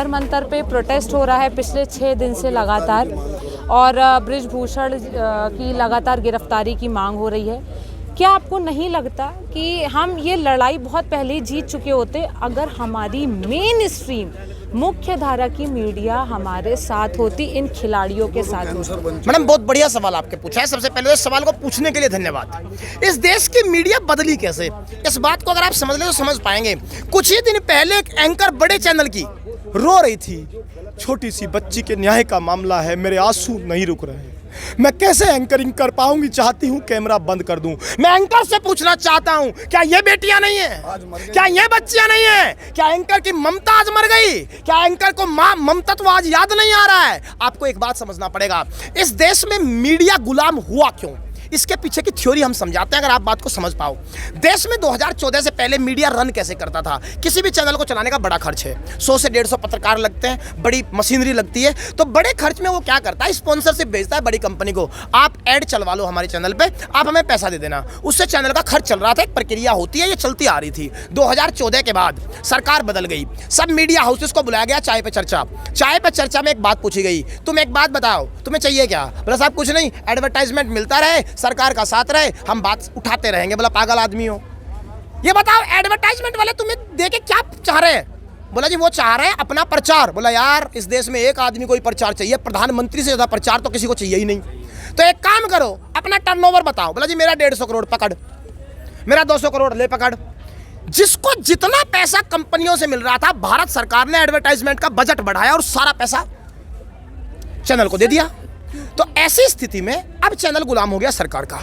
जंतर मंतर पे प्रोटेस्ट हो रहा है पिछले 6 दिन से लगातार, और बृजभूषण की लगातार गिरफ्तारी की मांग हो रही है। क्या आपको नहीं लगता कि हम ये लड़ाई बहुत पहले ही जीत चुके होते अगर हमारी मेन स्ट्रीम मुख्य धारा की मीडिया हमारे साथ होती, इन खिलाड़ियों के साथ होती? मैडम, बहुत बढ़िया सवाल आपके पूछा है। सबसे पहले इस सवाल को पूछने के लिए धन्यवाद। इस देश की मीडिया बदली कैसे, इस बात को अगर आप समझ ले तो समझ पाएंगे। कुछ ही दिन पहले एक एंकर बड़े चैनल की रो रही थी, छोटी सी बच्ची के न्याय का मामला है, मेरे आंसू नहीं रुक रहे हैं, मैं कैसे एंकरिंग कर पाऊंगी, चाहती हूं कैमरा बंद कर दूं। मैं एंकर से पूछना चाहता हूं, क्या ये बेटियां नहीं है, क्या ये बच्चियां नहीं है, क्या एंकर की ममता आज मर गई, क्या एंकर को मां ममतत्व आज याद नहीं आ रहा है? आपको एक बात समझना पड़ेगा, इस देश में मीडिया गुलाम हुआ क्यों, इसके पीछे की थ्योरी हम समझाते हैं अगर आप बात को समझ पाओ। देश में 2014 से पहले मीडिया रन कैसे करता था। किसी भी चैनल को चलाने का बड़ा खर्च है, 100 से 150 पत्रकार लगते हैं, बड़ी मशीनरी लगती है, तो बड़े खर्च में वो क्या करता है, स्पॉन्सरशिप भेजता है बड़ी कंपनी को, आप ऐड चलवा लो हमारे चैनल पे, आप हमें पैसा दे देना। उससे चैनल का खर्च चल रहा था, एक प्रक्रिया होती है, ये चलती आ रही थी। 2014 के बाद सरकार बदल गई, सब मीडिया हाउसेस को बुलाया गया चाय पे चर्चा। चाय पे चर्चा में एक बात पूछी गई, तुम एक बात बताओ, तुम्हें चाहिए क्या? बोला साहब कुछ नहीं, एडवर्टाइजमेंट मिलता रहे, सरकार का साथ रहे, हम बात उठाते रहेंगे। बोला पागल आदमी हो, ये बताओ एडवर्टाइजमेंट वाले तुम्हें देके क्या चाह रहे हैं? बोला जी वो चाह रहे हैं अपना प्रचार। बोला यार इस देश में एक आदमी को ही प्रचार चाहिए, प्रधानमंत्री से ज्यादा प्रचार तो किसी को चाहिए ही नहीं। तो एक काम करो, अपना टर्नओवर बताओ। बोला जी मेरा 150 करोड़ पकड़, मेरा 200 करोड़ ले पकड़। जिसको जितना पैसा कंपनियों से मिल रहा था, भारत सरकार ने एडवर्टाइजमेंट का बजट बढ़ाया और सारा पैसा चैनल को दे दिया। तो ऐसी स्थिति में अब चैनल गुलाम हो गया सरकार का।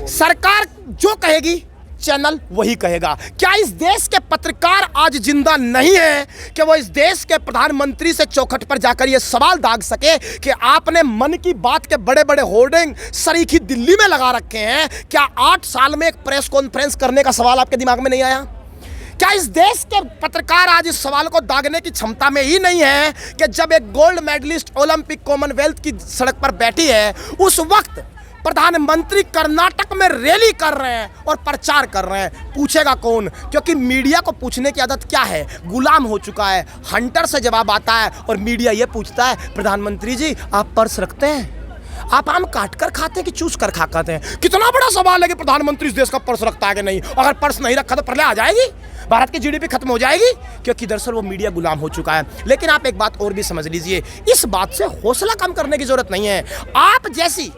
सरकार जो कहेगी चैनल वही कहेगा। क्या इस देश के पत्रकार आज जिंदा नहीं है कि वो इस देश के प्रधानमंत्री से चौखट पर जाकर ये सवाल दाग सके कि आपने मन की बात के बड़े बड़े होर्डिंग सरीखी दिल्ली में लगा रखे हैं? क्या 8 साल में एक प्रेस कॉन्फ्रेंस करने का सवाल आपके दिमाग में नहीं आया? क्या इस देश के पत्रकार आज इस सवाल को दागने की क्षमता में ही नहीं है कि जब एक गोल्ड मेडलिस्ट ओलंपिक कॉमनवेल्थ की सड़क पर बैठी है, उस वक्त प्रधानमंत्री कर्नाटक में रैली कर रहे हैं और प्रचार कर रहे हैं? पूछेगा कौन? क्योंकि मीडिया को पूछने की आदत क्या है, गुलाम हो चुका है। हंटर से जवाब आता है और मीडिया ये पूछता है, प्रधानमंत्री जी आप पर्स रखते हैं, आप आम काट कर खाते हैं कि चूस कर खाते हैं? कितना बड़ा सवाल है कि प्रधानमंत्री इस देश का पर्स रखता है कि नहीं। अगर पर्स नहीं रखा तो प्रलय आ जाएगी, भारत की जीडीपी खत्म हो जाएगी, क्योंकि दरअसल वो मीडिया गुलाम हो चुका है। लेकिन आप एक बात और भी समझ लीजिए, इस बात से हौसला कम करने की जरूरत नहीं है। आप जैसी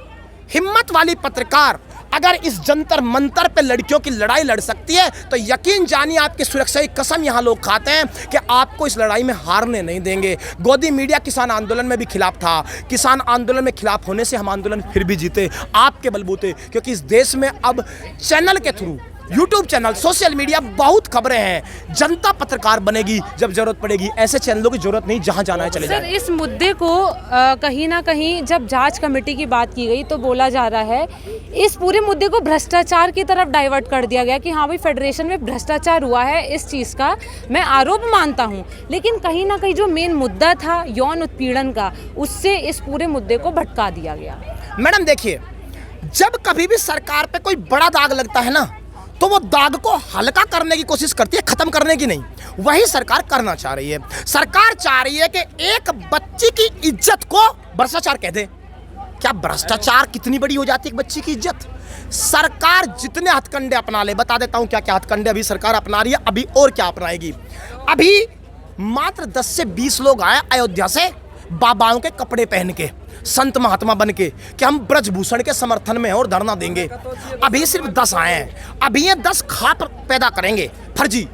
हिम्मत वाली पत्रकार अगर इस जंतर मंतर पे लड़कियों की लड़ाई लड़ सकती है, तो यकीन जानिए आपकी सुरक्षा की कसम यहाँ लोग खाते हैं कि आपको इस लड़ाई में हारने नहीं देंगे। गोदी मीडिया किसान आंदोलन में भी खिलाफ था, किसान आंदोलन में खिलाफ होने से हम आंदोलन फिर भी जीते आपके बलबूते, क्योंकि इस देश में अब चैनल के through, YouTube channel, social media, बहुत खबरें हैं। जनता पत्रकार बनेगी जब जरूरत पड़ेगी, ऐसे चैनलों की जरूरत नहीं, जहां जाना है चले जाए। सर इस मुद्दे को कहीं ना कहीं जब जांच कमेटी की बात की गई तो बोला जा रहा है इस पूरे मुद्दे को भ्रष्टाचार की तरफ डाइवर्ट कर दिया गया कि हाँ भाई फेडरेशन में भ्रष्टाचार हुआ है, इस चीज़ का मैं आरोप मानता हूँ। लेकिन कहीं ना कहीं जो मेन मुद्दा था यौन उत्पीड़न का, उससे इस पूरे मुद्दे को भटका दिया गया। मैडम देखिए, जब कभी भी सरकार पे कोई बड़ा दाग लगता है ना, तो वो दाग को हल्का करने की कोशिश करती है, खत्म करने की नहीं। वही सरकार करना चाह रही है। सरकार चाह रही है कि एक बच्ची की इज्जत को भ्रष्टाचार कह दे। क्या भ्रष्टाचार कितनी बड़ी हो जाती है एक बच्ची की इज्जत? सरकार जितने हथकंडे अपना ले, बता देता हूं क्या क्या हथकंडे अभी सरकार अपना रही है, अभी और क्या अपनाएगी। अभी मात्र 10 से 20 लोग आए अयोध्या से बाबाओं के कपड़े पहन के, संत महात्मा बन के, कि हम ब्रजभूषण के समर्थन में हैं और धरना देंगे। अभी सिर्फ 10 आए हैं। अभी ये 10 खाप पैदा करेंगे फर्जी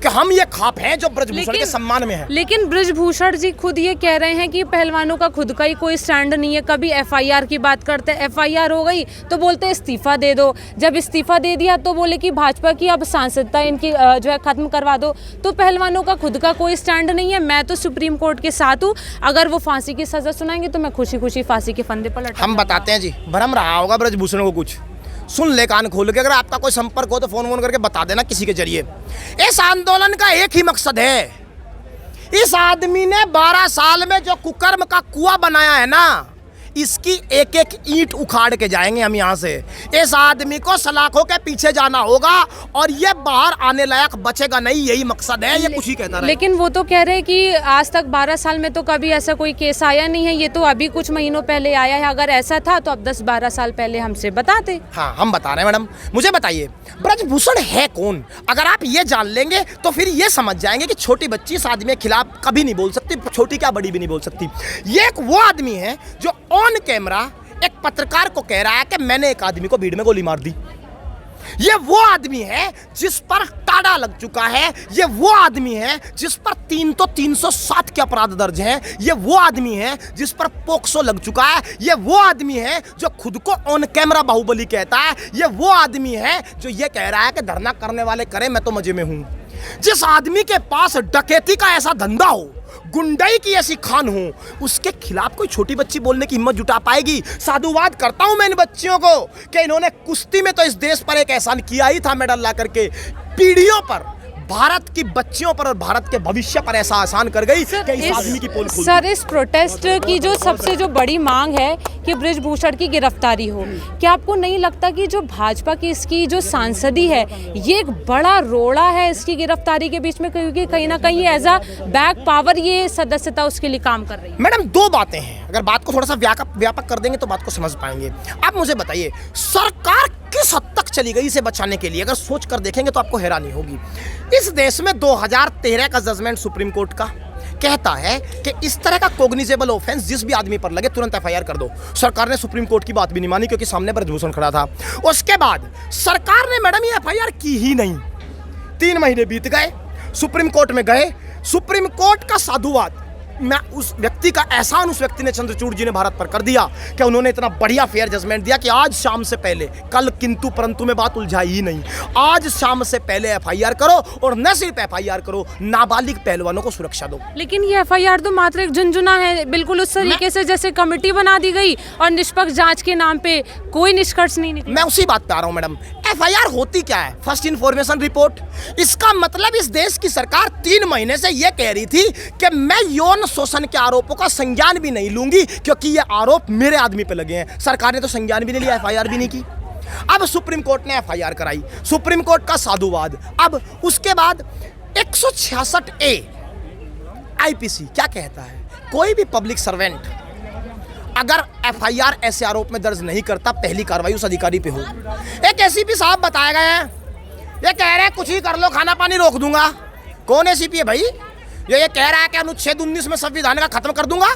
कि हम ये खाप हैं जो ब्रजभूषण के सम्मान में है। लेकिन ब्रजभूषण जी खुद ये कह रहे हैं कि पहलवानों का खुद का ही कोई स्टैंड नहीं है। कभी एफआईआर की बात करते हैं, एफआईआर हो गई तो बोलते हैं इस्तीफा दे दो, जब इस्तीफा दे दिया तो बोले कि भाजपा की अब सांसदता इनकी जो है खत्म करवा दो। तो पहलवानों का खुद का कोई स्टैंड नहीं है। मैं तो सुप्रीम कोर्ट के साथ हूँ, अगर वो फांसी की सजा सुनाएंगे तो मैं खुशी खुशी फांसी के फंदे पर लटक। हम बताते हैं जी, भरम रहा होगा ब्रजभूषण को, कुछ सुन ले कान खोल के। अगर आपका कोई संपर्क हो तो फोन करके बता देना किसी के जरिए। इस आंदोलन का एक ही मकसद है, इस आदमी ने 12 साल में जो कुकर्म का कुआं बनाया है ना, इसकी एक एक ईंट उखाड़ के जाएंगे हम यहाँ से। इस आदमी को सलाखों के पीछे जाना होगा और ये बाहर आने लायक बचेगा नहीं, यही मकसद है। ये कुछ ही कहता रहे। लेकिन वो तो कह रहे हैं कि आज तक 12 साल में तो कभी ऐसा कोई केस आया नहीं है, ये तो अभी कुछ महीनों पहले आया है। अगर ऐसा था तो अब 10-12 साल पहले हमसे बताते। हाँ, हम बता रहे हैं मैडम। मुझे बताइए ब्रजभूषण है कौन? अगर आप ये जान लेंगे तो फिर ये समझ जाएंगे कि छोटी बच्ची इस आदमी के खिलाफ कभी नहीं बोल सकती, छोटी क्या बड़ी भी नहीं बोल सकती। ये एक वो आदमी है जो ऑन कैमरा एक पत्रकार को कह रहा है कि मैंने एक आदमी को भीड़ में गोली मार दी। ये वो आदमी है जिस पर टाड़ा लग चुका है। ये वो आदमी है जिस पर 307 के अपराध दर्ज हैं। ये वो आदमी है जिस पर पोक्सो लग चुका है। ये वो आदमी है जो खुद को ऑन कैमरा बाहुबली कहता है। ये वो आदमी है जो ये कह रहा है कि धरना करने वाले करें, मैं तो मजे में हूं। जिस आदमी के पास डकैती का ऐसा धंधा हो, गुंडाई की ऐसी खान हो, उसके खिलाफ कोई छोटी बच्ची बोलने की हिम्मत जुटा पाएगी? साधुवाद करता हूं मैं इन बच्चियों को कि इन्होंने कुश्ती में तो इस देश पर एक एहसान किया ही था, मेडल ला करके पीढ़ियों पर भारत की बच्चियों पर और भारत के भविष्य पर ऐसा आसान कर गई कि इस आदमी की पोल खुल सर, इस प्रोटेस्ट की जो सबसे जो बड़ी मांग है कि ब्रजभूषण की गिरफ्तारी हो, क्या आपको नहीं लगता कि जो भाजपा की इसकी जो सांसदी है, ये एक बड़ा रोड़ा है इसकी गिरफ्तारी के बीच में, क्योंकि कहीं ना कहीं एज अ बैक पावर ये सदस्यता उसके लिए काम कर रही है? मैडम, दो बातें हैं। अगर बात को थोड़ा सा व्यापक कर देंगे तो बात को समझ पाएंगे। आप मुझे बताइए, सरकार किस हद तक चली गई इसे बचाने के लिए? अगर सोच कर देखेंगे तो आपको हैरानी होगी। इस देश में 2013 का जजमेंट सुप्रीम कोर्ट का कहता है कि इस तरह का कोग्निजेबल ऑफेंस जिस भी आदमी पर लगे तुरंत एफआईआर कर दो। सरकार ने सुप्रीम कोर्ट की बात भी नहीं मानी क्योंकि सामने ब्रजभूषण खड़ा था। उसके बाद सरकार ने मैडम ये एफआईआर की ही नहीं। 3 महीने बीत गए, सुप्रीम कोर्ट में गए, सुप्रीम कोर्ट का साधुवाद मैं उस व्यक्ति का एहसान उस व्यक्ति ने, चंद्रचूड़ जी ने भारत पर कर दिया कि उन्होंने इतना बढ़िया फेयर जजमेंट दिया कि आज शाम से पहले, कल किंतु परंतु में बात उलझाई ही नहीं, आज शाम से पहले एफआईआर करो और न सिर्फ एफआईआर करो, नाबालिग पहलवानों को सुरक्षा दो। लेकिन ये एफआईआर तो मात्र एक झुनझुना है, बिल्कुल उस तरीके से जैसे कमेटी बना दी गई और निष्पक्ष जांच के नाम पे कोई निष्कर्ष नहीं निकला। मैं उसी बात पे आ रहा हूं मैडम। एफआईआर होती क्या है? First information report. इसका मतलब इस देश की सरकार 3 महीने से यह कह रही थी कि मैं यौन शोषण के आरोपों का संज्ञान भी नहीं लूंगी क्योंकि ये आरोप मेरे आदमी पे लगे हैं। सरकार ने तो संज्ञान भी नहीं लिया, एफआईआर भी नहीं की। अब सुप्रीम कोर्ट ने एफआईआर कराई, सुप्रीम कोर्ट का साधुवाद। अब उसके बाद 166A आईपीसी क्या कहता है? कोई भी पब्लिक सर्वेंट अगर एफआईआर ऐसे आरोप में दर्ज नहीं करता, पहली कार्रवाई उस अधिकारी पे हो। एक एसीपी साहब बताए गए हैं, ये कह रहे हैं कुछ ही कर लो, खाना पानी रोक दूंगा। कौन एसीपी है भाई? ये कह रहा है कि अनुच्छेद 19 में संविधान का खत्म कर दूंगा।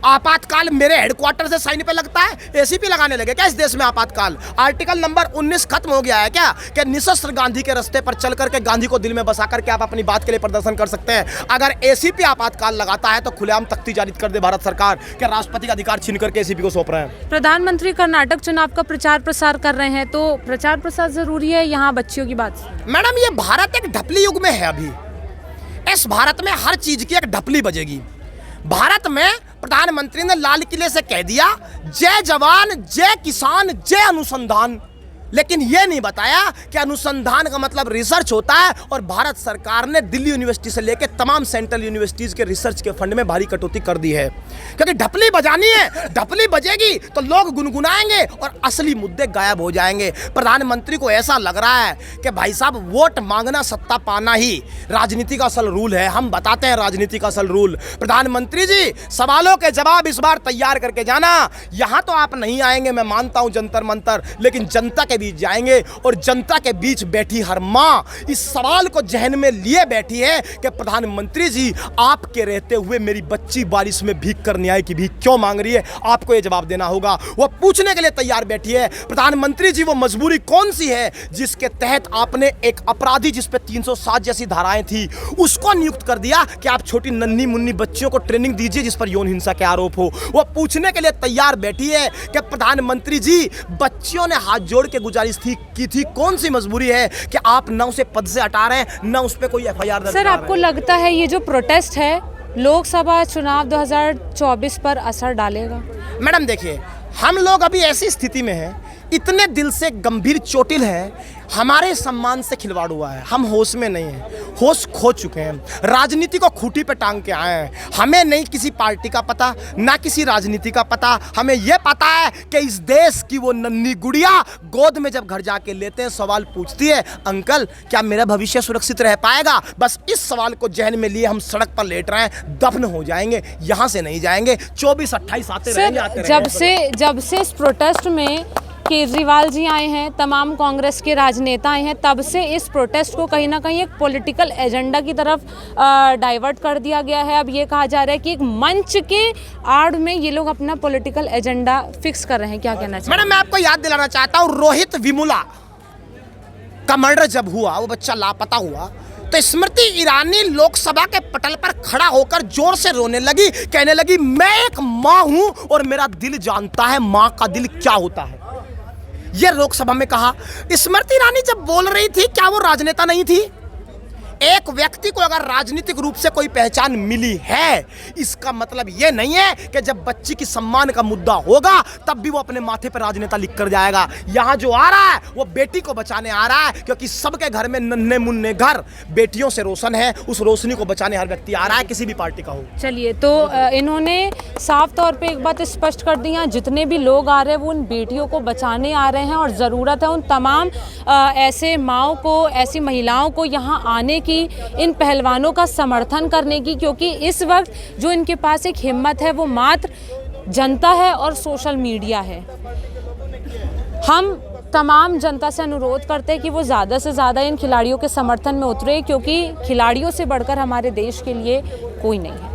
आपातकाल मेरे हेडक्वार्टर से साइन पे लगता है, एसीपी लगाने लगे क्या इस देश में आपातकाल? आर्टिकल नंबर 19 खत्म हो गया है क्या कि निशस्त्र गांधी के रास्ते पर चल करके गांधी को दिल में बसा करके आप अपनी बात के लिए प्रदर्शन कर सकते हैं? अगर एसीपी आपातकाल लगाता है तो खुलेआम तख्ती जारी कर दे भारत सरकार कि राष्ट्रपति का अधिकार छीन करके एसीपी को सौंप रहे हैं। प्रधानमंत्री कर्नाटक चुनाव का प्रचार प्रसार कर रहे हैं, तो प्रचार प्रसार जरूरी है यहाँ बच्चियों की बात? मैडम, ये भारत एक ढपली युग में है। अभी इस भारत में हर चीज की एक ढपली बजेगी। भारत में प्रधानमंत्री ने लाल किले से कह दिया जय जवान, जय किसान, जय अनुसंधान, लेकिन यह नहीं बताया कि अनुसंधान का मतलब रिसर्च होता है। और भारत सरकार ने दिल्ली यूनिवर्सिटी से लेकर तमाम सेंट्रल यूनिवर्सिटीज के रिसर्च के फंड में भारी कटौती कर दी है क्योंकि ढपली बजानी है। ढपली बजेगी तो लोग गुनगुनाएंगे और असली मुद्दे गायब हो जाएंगे। प्रधानमंत्री को ऐसा लग रहा है कि भाई साहब वोट मांगना सत्ता पाना ही राजनीति का असल रूल है। हम बताते हैं राजनीति का असल रूल। प्रधानमंत्री जी, सवालों के जवाब इस बार तैयार करके जाना। यहां तो आप नहीं आएंगे, मैं मानता हूं, जंतर मंतर, लेकिन जनता के बीच जाएंगे और जनता के बीच बैठी हर मां इस सवाल को जहन में लिए बैठी है कि प्रधानमंत्री जी, आपके रहते हुए मेरी बच्ची बारिश में भीग कर न्याय की भीख क्यों मांग रही है? आपको यह जवाब देना होगा। वो पूछने के लिए तैयार बैठी है। प्रधानमंत्री जी, वो मजबूरी कौन सी है जिसके तहत आपने एक अपराधी जिस पे 307 जैसी धाराएं थी उसको नियुक्त कर दिया कि आप छोटी नन्ही मुन्नी बच्चियों को ट्रेनिंग दीजिए जिस पर यौन हिंसा के आरोप हो? वो पूछने के लिए तैयार बैठी है कि प्रधानमंत्री जी, बच्चियों ने हाथ जोड़ के गुजारिश की थी, कौन सी मजबूरी है कि आप न उसे पद से हटा रहे हैं, न उस पे कोई एफआईआर दर्ज? सर, आपको लगता है ये जो प्रोटेस्ट है लोकसभा चुनाव 2024 पर असर डालेगा? मैडम देखिए, हम लोग अभी ऐसी स्थिति में हैं, इतने दिल से गंभीर चोटिल हैं हमारे सम्मान से खिलवाड़ हुआ है। हम होश में नहीं हैं, होश खो चुके हैं, राजनीति को खूंटी पे टांग के आए हैं। हमें नहीं किसी पार्टी का पता, ना किसी राजनीति का पता। हमें यह पता है कि इस देश की वो नन्ही गुड़िया गोद में जब घर जाके लेते हैं, सवाल पूछती है, अंकल क्या मेरा भविष्य सुरक्षित रह पाएगा? बस इस सवाल को जहन में लिए हम सड़क पर लेट रहे हैं, दफन हो जाएंगे, यहाँ से नहीं जाएंगे। 24-28 आते रहेंगे। जब से इस प्रोटेस्ट में केजरीवाल जी आए हैं, तमाम कांग्रेस के राजनेता आए हैं, तब से इस प्रोटेस्ट को कहीं ना कहीं एक पॉलिटिकल एजेंडा की तरफ डाइवर्ट कर दिया गया है। अब ये कहा जा रहा है कि एक मंच के आड़ में ये लोग अपना पॉलिटिकल एजेंडा फिक्स कर रहे हैं। क्या कहना चाहिए? मैडम, मैं आपको याद दिलाना चाहता हूँ, रोहित विमुला का मर्डर जब हुआ, वो बच्चा लापता हुआ, तो स्मृति ईरानी लोकसभा के पटल पर खड़ा होकर जोर से रोने लगी, कहने लगी मैं एक माँ हूं और मेरा दिल जानता है माँ का दिल क्या होता है। यह लोकसभा में कहा। स्मृति ईरानी जब बोल रही थी, क्या वो राजनेता नहीं थी? एक व्यक्ति को अगर राजनीतिक रूप से कोई पहचान मिली है, इसका मतलब यह नहीं है कि जब बच्ची की सम्मान का मुद्दा होगा तब भी वो अपने माथे पर राजनेता लिख कर जाएगा। यहाँ जो आ रहा है वो बेटी को बचाने आ रहा है, क्योंकि सबके घर में नन्हे मुन्ने घर बेटियों से रोशन है। उस रोशनी को बचाने हर व्यक्ति आ रहा है, किसी भी पार्टी का हो। चलिए, तो इन्होंने साफ तौर पे एक बात स्पष्ट कर दी है, जितने भी लोग आ रहे हैं वो उन बेटियों को बचाने आ रहे हैं और ज़रूरत है उन तमाम ऐसे माँओं को, ऐसी महिलाओं को यहाँ आने की, इन पहलवानों का समर्थन करने की, क्योंकि इस वक्त जो इनके पास एक हिम्मत है वो मात्र जनता है और सोशल मीडिया है। हम तमाम जनता से अनुरोध करते हैं कि वो ज़्यादा से ज़्यादा इन खिलाड़ियों के समर्थन में उतरे, क्योंकि खिलाड़ियों से बढ़कर हमारे देश के लिए कोई नहीं है।